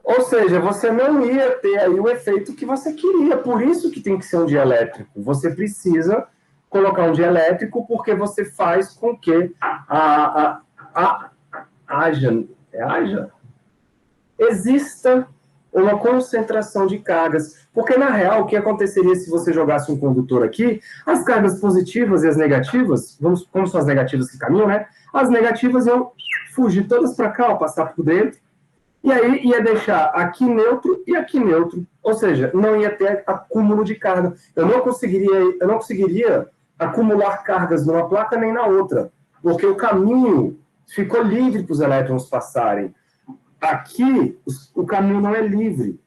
Ou seja, você não ia ter aí o efeito que você queria. Por isso que tem que ser um dielétrico. Você precisa colocar um dielétrico porque você faz com que exista uma concentração de cargas. Porque, na real, o que aconteceria se você jogasse um condutor aqui? As cargas positivas e as negativas, como são as negativas que caminham, né? As negativas iam fugir todas para cá, passar por dentro, E aí ia deixar aqui neutro e aqui neutro. Ou seja, não ia ter acúmulo de carga. Eu não conseguiria acumular cargas numa placa nem na outra, porque o caminho ficou livre para os elétrons passarem. Aqui, o caminho não é livre.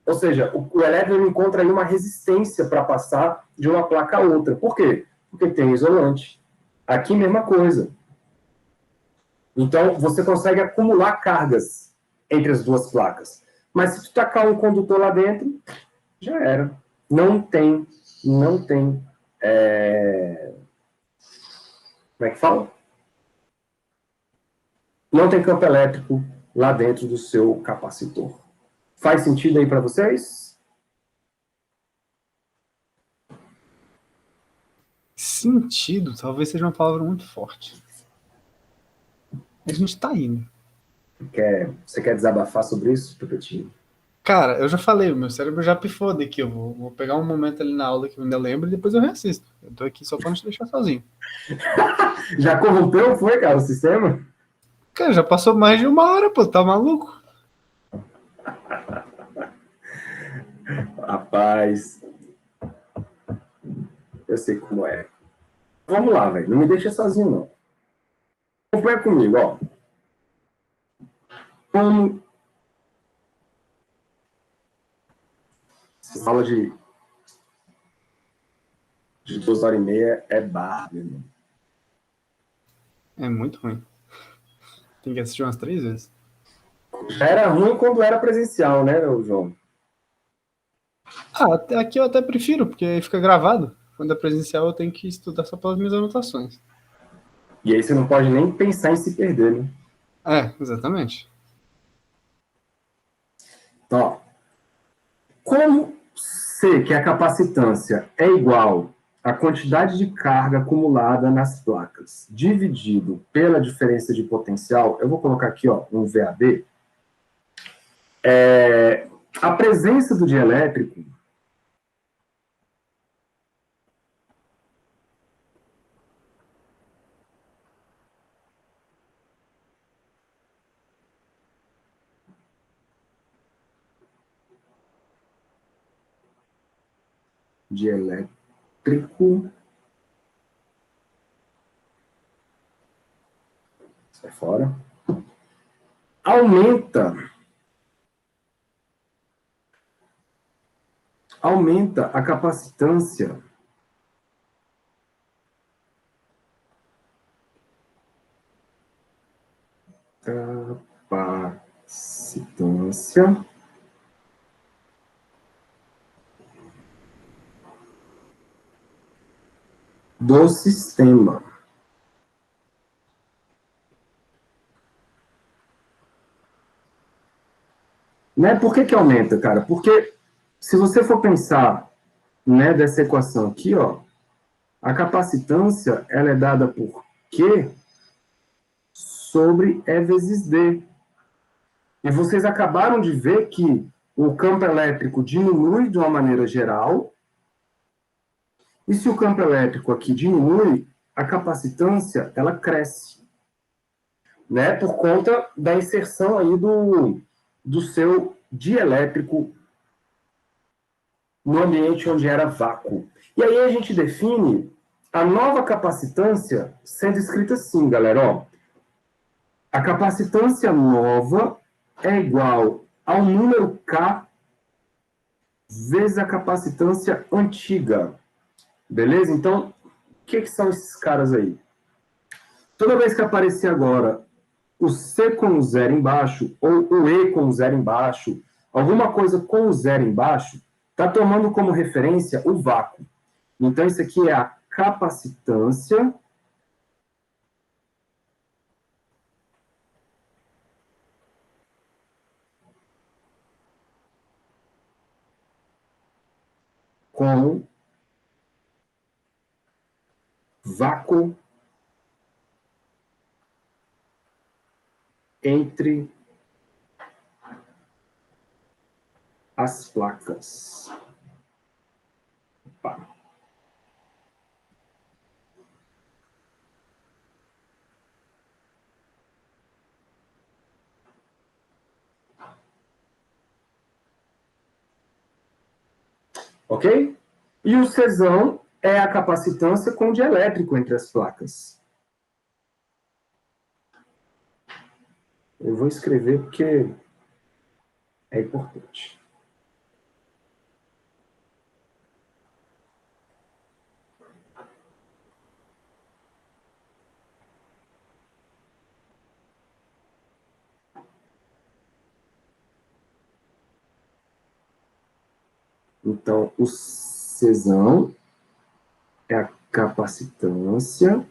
Ou seja, o elétron encontra aí uma resistência para passar de uma placa a outra. Por quê? Porque tem isolante. Aqui, mesma coisa. Então, você consegue acumular cargas entre as duas placas. Mas se tu tacar um condutor lá dentro, já era. Não tem. Como é que fala? Não tem campo elétrico lá dentro do seu capacitor. Faz sentido aí para vocês? Sentido, talvez seja uma palavra muito forte. A gente tá indo. Você quer desabafar sobre isso, Tupetinho? Cara, eu já falei, o meu cérebro já pifou daqui. Eu vou pegar um momento ali na aula que eu ainda lembro e depois eu reassisto. Eu tô aqui só pra não te deixar sozinho. Já corrompeu, foi, cara, o sistema? Cara, já passou mais de 1 hora, pô, tá maluco? Rapaz, eu sei como é. Vamos lá, velho. Não me deixa sozinho, não. Acompanha comigo, ó. Como essa aula de 2 horas e meia é barra, irmão. É muito ruim. Tem que assistir umas 3 vezes. Já era ruim quando era presencial, né, meu João? Ah, aqui eu até prefiro, porque aí fica gravado. Quando é presencial eu tenho que estudar só pelas minhas anotações. E aí você não pode nem pensar em se perder, né? É, exatamente. Então, ó, como C, que é a capacitância, é igual à quantidade de carga acumulada nas placas, dividido pela diferença de potencial, eu vou colocar aqui, ó, um VAB, a presença do dielétrico dielétrico sai fora, aumenta a capacitância do sistema. Né? Por que aumenta, cara? Porque se você for pensar, né, dessa equação aqui, ó, a capacitância ela é dada por Q sobre E vezes D. E vocês acabaram de ver que o campo elétrico diminui de uma maneira geral, e se o campo elétrico aqui diminui, a capacitância ela cresce, né, por conta da inserção aí do seu dielétrico no ambiente onde era vácuo. E aí a gente define a nova capacitância sendo escrita assim, galera, ó. A capacitância nova é igual ao número K vezes a capacitância antiga. Beleza? Então, o que são esses caras aí? Toda vez que aparecer agora o C com o zero embaixo, ou o E com o zero embaixo, alguma coisa com o zero embaixo, está tomando como referência o vácuo. Então, isso aqui é a capacitância com vácuo entre as placas. Opa. ok? E o Czão é a capacitância com o dielétrico entre as placas. Eu vou escrever porque é importante. Então, o Czão é a capacitância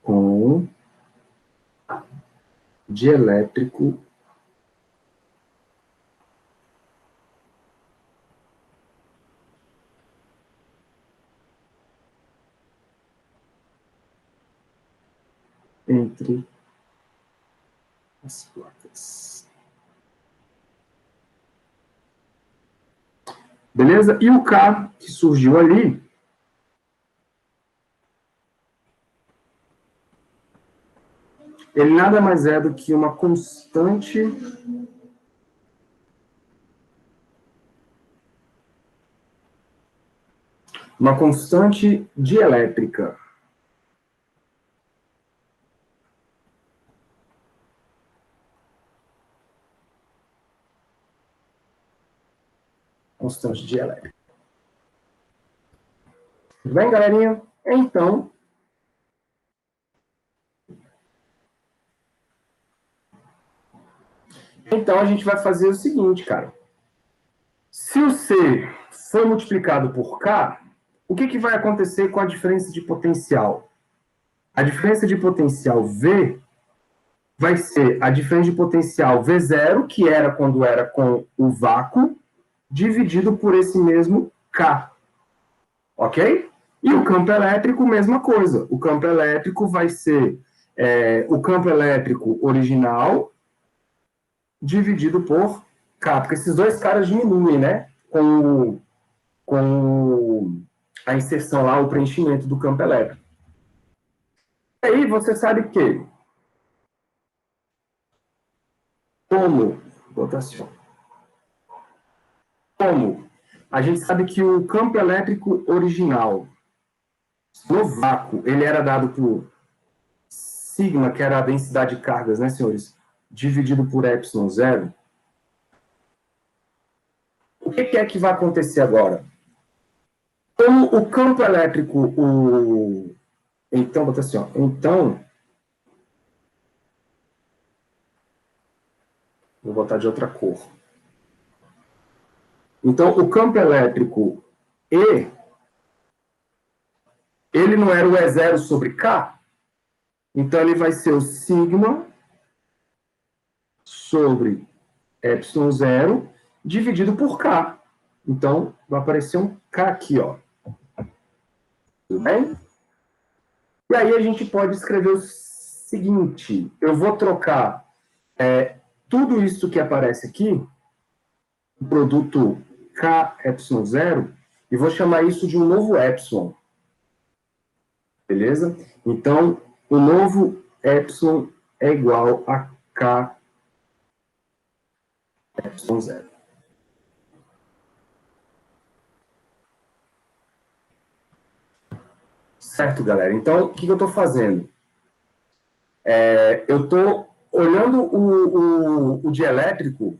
com dielétrico entre as placas. Beleza? E o K que surgiu ali ele nada mais é do que uma constante dielétrica. Constante dielétrica. Tudo bem, galerinha? Então a gente vai fazer o seguinte, cara. Se o C for multiplicado por K, o que vai acontecer com a diferença de potencial? A diferença de potencial V vai ser a diferença de potencial V0, que era quando era com o vácuo, dividido por esse mesmo K. Ok? E o campo elétrico, mesma coisa. O campo elétrico vai ser o campo elétrico original dividido por K, porque esses dois caras diminuem, né? Com a inserção lá, o preenchimento do campo elétrico. E aí você sabe que como a gente sabe que o campo elétrico original no vácuo, ele era dado por sigma, que era a densidade de cargas, né, senhores? Dividido por epsilon zero. O que é que vai acontecer agora? Como o campo elétrico, então, bota assim, ó. Então, vou botar de outra cor. Então, o campo elétrico E, ele não era o E0 sobre K? Então, ele vai ser o sigma sobre epsilon zero dividido por K. Então, vai aparecer um K aqui, ó. Tudo bem? E aí a gente pode escrever o seguinte, eu vou trocar tudo isso que aparece aqui, o produto K epsilon zero, e vou chamar isso de um novo epsilon. Beleza? Então, o novo epsilon é igual a K epsilon zero. Certo, galera? Então, o que eu estou fazendo? Eu estou olhando o dielétrico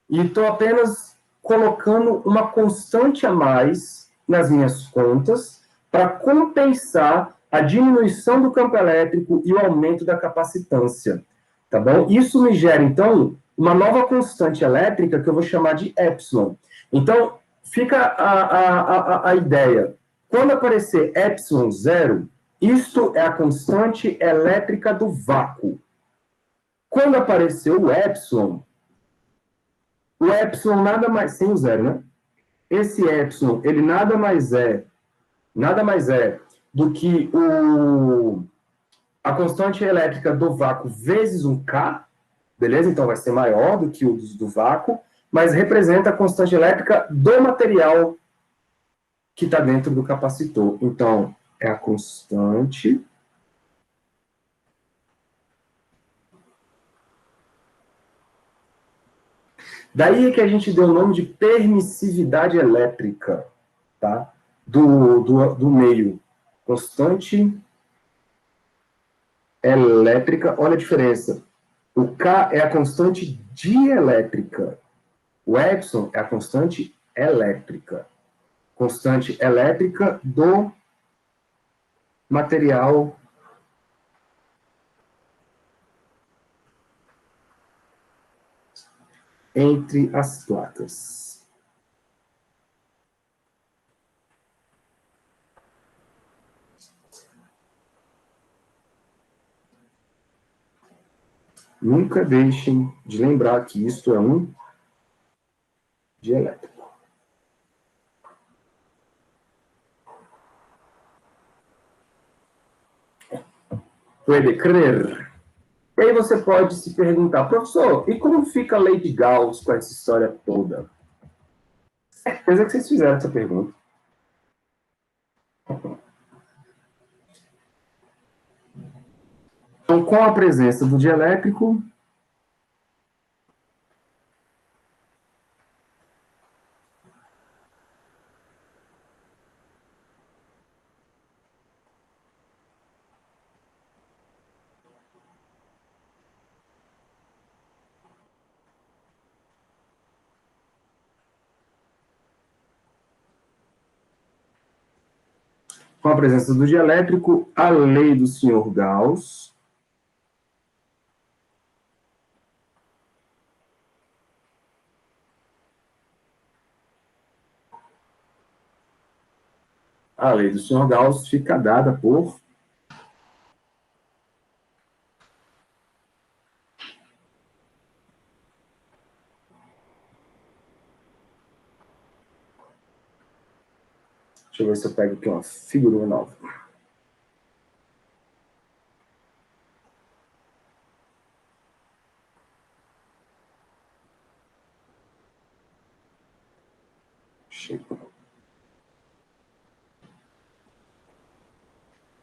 e estou apenas colocando uma constante a mais nas minhas contas para compensar a diminuição do campo elétrico e o aumento da capacitância. Tá bom? Isso me gera, então, uma nova constante elétrica que eu vou chamar de epsilon. Então, fica a ideia. Quando aparecer epsilon zero, isto é a constante elétrica do vácuo. Quando aparecer o epsilon nada mais, sem o zero, né? Esse epsilon, ele nada mais é do que a constante elétrica do vácuo vezes um K, beleza? Então vai ser maior do que o do vácuo, mas representa a constante elétrica do material que está dentro do capacitor. Então, é a constante. Daí é que a gente deu o nome de permissividade elétrica, tá? Do meio. Constante elétrica, olha a diferença. O K é a constante dielétrica. O Epsilon é a constante elétrica. Constante elétrica do material entre as placas. Nunca deixem de lembrar que isto é um dielétrico. Puede crer. E aí você pode se perguntar, professor, e como fica a lei de Gauss com essa história toda? Certeza que vocês fizeram essa pergunta. Então, com a presença do dielétrico, a lei do senhor Gauss fica dada por deixa eu ver se eu pego aqui uma figurinha nova.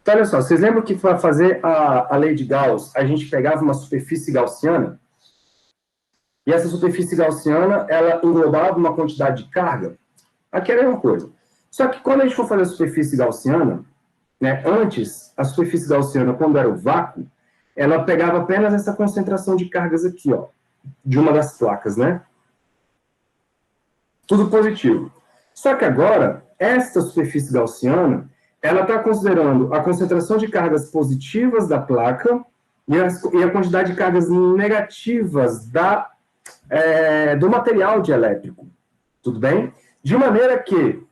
Então, olha só, vocês lembram que para fazer a lei de Gauss, a gente pegava uma superfície gaussiana? E essa superfície gaussiana, ela englobava uma quantidade de carga? Aqui é a mesma coisa. Só que quando a gente for fazer a superfície gaussiana, né, antes, a superfície gaussiana, quando era o vácuo, ela pegava apenas essa concentração de cargas aqui, ó, de uma das placas, né? Tudo positivo. Só que agora, essa superfície gaussiana, ela está considerando a concentração de cargas positivas da placa e a quantidade de cargas negativas do material dielétrico. Tudo bem? De maneira que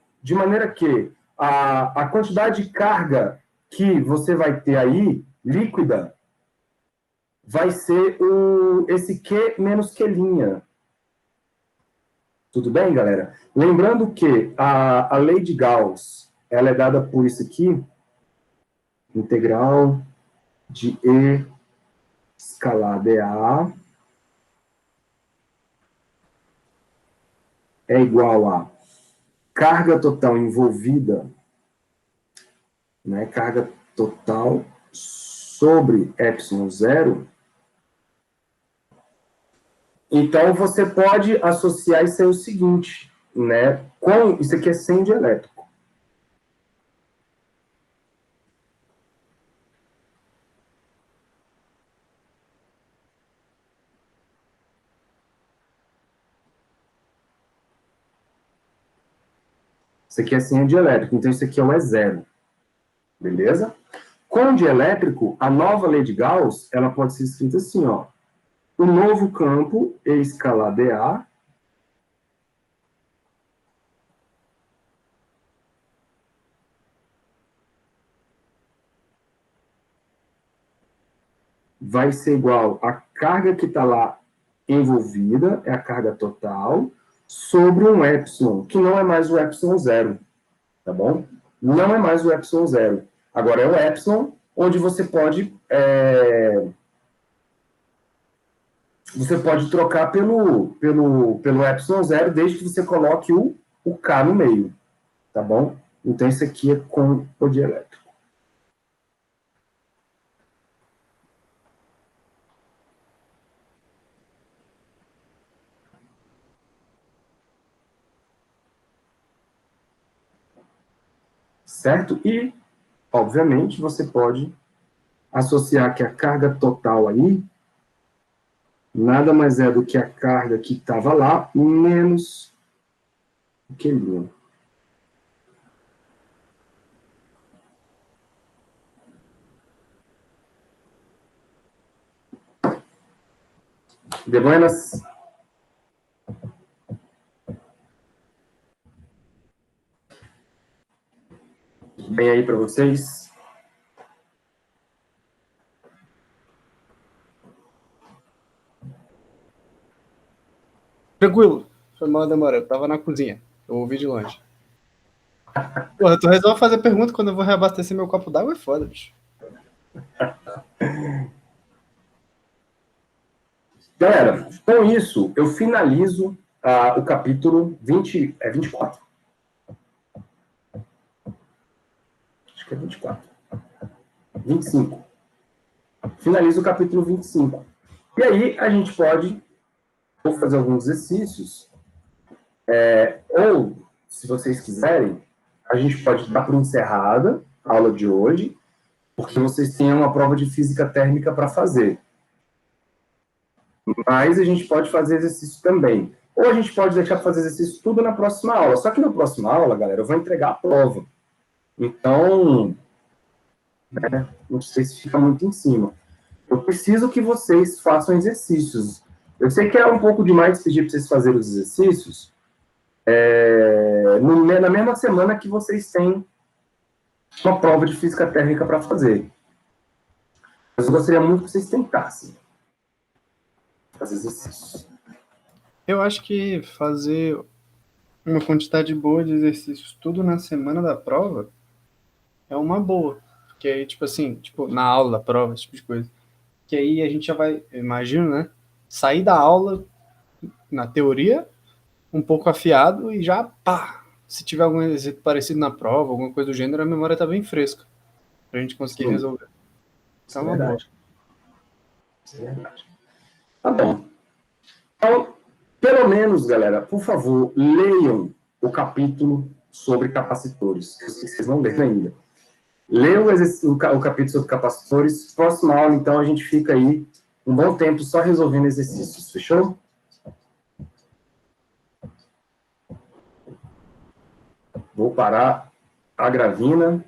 a quantidade de carga que você vai ter aí, líquida, vai ser esse Q menos Q'. Tudo bem, galera? Lembrando que a lei de Gauss, ela é dada por isso aqui, integral de E escalar dA é igual a carga total envolvida, né, carga total sobre ε0. Então, você pode associar isso aí o seguinte, né, isso aqui é 100 de elétrico. Isso aqui é 100 de elétrico, então isso aqui é um E0. Beleza? Com o dielétrico, a nova lei de Gauss, ela pode ser escrita assim, ó. O novo campo E escalar dA vai ser igual à carga que está lá envolvida, é a carga total, sobre um epsilon, que não é mais o ε0, tá bom? Não é mais o ε0. Agora é o epsilon, onde você pode trocar pelo ε0, desde que você coloque o K no meio, tá bom? Então, isso aqui é com o dielétrico. certo? E, obviamente, você pode associar que a carga total aí nada mais é do que a carga que estava lá, menos o Q'. De buenas. Bem aí para vocês. Tranquilo. Foi mal a demora. Eu tava na cozinha. Eu ouvi de longe. Porra, tu resolve fazer pergunta quando eu vou reabastecer meu copo d'água, é foda, bicho. Galera, com isso, eu finalizo o capítulo 24. Acho que é 24. 25. Finalizo o capítulo 25. E aí, a gente pode fazer alguns exercícios, ou, se vocês quiserem, a gente pode dar por encerrada a aula de hoje, porque vocês têm uma prova de física térmica para fazer. Mas a gente pode fazer exercício também. Ou a gente pode deixar para fazer exercício tudo na próxima aula. Só que na próxima aula, galera, eu vou entregar a prova. Então, não sei se fica muito em cima. Eu preciso que vocês façam exercícios. Eu sei que é um pouco demais pedir para vocês fazerem os exercícios na mesma semana que vocês têm uma prova de física térmica para fazer. Mas eu gostaria muito que vocês tentassem fazer exercícios. Eu acho que fazer uma quantidade boa de exercícios tudo na semana da prova é uma boa. Porque aí, tipo assim, tipo, na aula da prova, esse tipo de coisa. Que aí a gente já vai, imagino, né? Sair da aula, na teoria, um pouco afiado e já, pá! Se tiver algum exercício parecido na prova, alguma coisa do gênero, a memória tá bem fresca. Pra gente conseguir Sim. resolver. Então é uma boa. Isso é verdade. Tá bom. Então, pelo menos, galera, por favor, leiam o capítulo sobre capacitores. Eu sei que vocês não leram ainda. Leiam o capítulo sobre capacitores. Próxima aula, então, a gente fica aí um bom tempo só resolvendo exercícios. Fechou? Vou parar a gravina.